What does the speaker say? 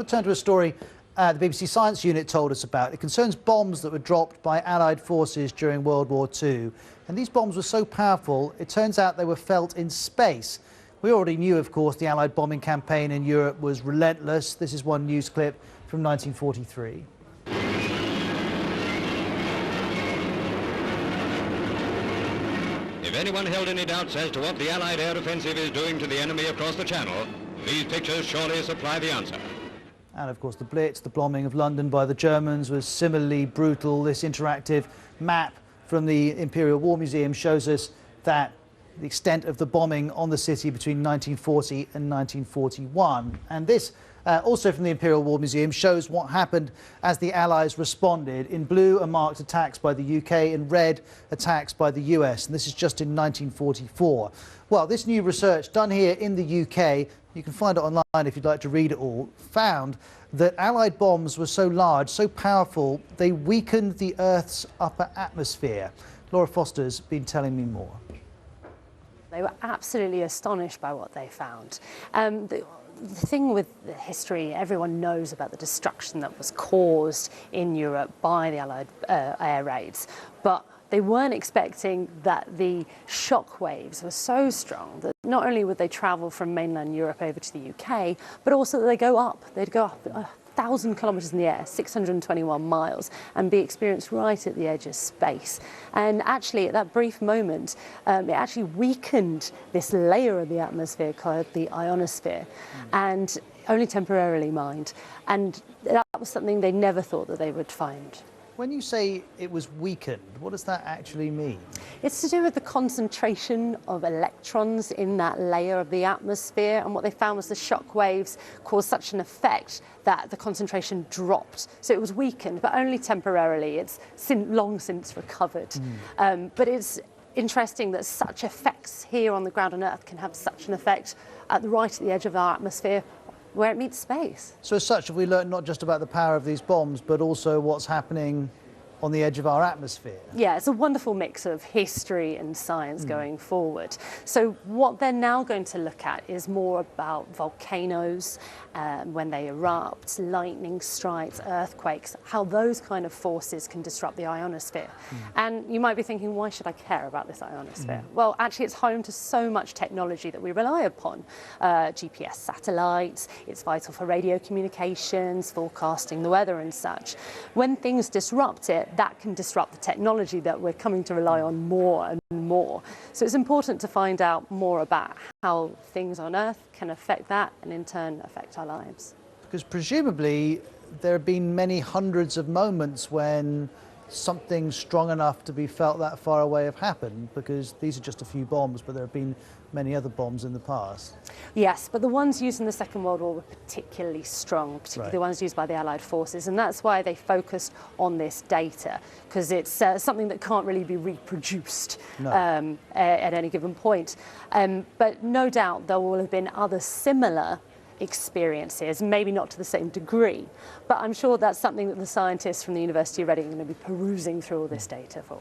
Let's turn to a story the BBC Science Unit told us about. It concerns bombs that were dropped by Allied forces during World War II. And these bombs were so powerful, it turns out they were felt in space. We already knew, of course, the Allied bombing campaign in Europe was relentless. This is one news clip from 1943. If anyone held any doubts as to what the Allied air offensive is doing to the enemy across the Channel, these pictures surely supply the answer. And of course the Blitz, the bombing of London by the Germans, was similarly brutal. This interactive map from the Imperial War Museum shows us that the extent of the bombing on the city between 1940 and 1941. And this, also from the Imperial War Museum, shows what happened as the Allies responded. In blue are marked attacks by the UK, in red attacks by the US, and this is just in 1944. Well, this new research done here in the UK, you can find it online if you'd like to read it all, found that Allied bombs were so large, so powerful, they weakened the Earth's upper atmosphere. Laura Foster's been telling me more. They were absolutely astonished by what they found. The thing with the history, everyone knows about the destruction that was caused in Europe by the Allied air raids, but they weren't expecting that the shock waves were so strong that not only would they travel from mainland Europe over to the UK, but also that they'd go up 1,000 kilometres in the air, 621 miles, and be experienced right at the edge of space. And actually, at that brief moment, it actually weakened this layer of the atmosphere called the ionosphere, and only temporarily, mind. And that was something they never thought that they would find. When you say it was weakened, what does that actually mean? It's to do with the concentration of electrons in that layer of the atmosphere, and what they found was the shock waves caused such an effect that the concentration dropped. So it was weakened, but only temporarily. It's long since recovered. But it's interesting that such effects here on the ground on Earth can have such an effect right at the edge of our atmosphere, where it meets space. So as such, have we learned not just about the power of these bombs, but also what's happening on the edge of our atmosphere? Yeah, it's a wonderful mix of history and science going forward. So what they're now going to look at is more about volcanoes, when they erupt, lightning strikes, earthquakes, how those kind of forces can disrupt the ionosphere. And you might be thinking, why should I care about this ionosphere? Well, actually, it's home to so much technology that we rely upon. GPS satellites, it's vital for radio communications, forecasting the weather and such. When things disrupt it, that can disrupt the technology that we're coming to rely on more and more. So it's important to find out more about how things on Earth can affect that and in turn affect our lives. Because presumably there have been many hundreds of moments when something strong enough to be felt that far away have happened, because these are just a few bombs, but there have been many other bombs in the past. Yes, but the ones used in the Second World War were particularly strong, particularly the ones used by the Allied forces, and that's why they focused on this data, because it's something that can't really be reproduced at any given point. But no doubt there will have been other similar experiences, maybe not to the same degree, but I'm sure that's something that the scientists from the University of Reading are going to be perusing through all this data for.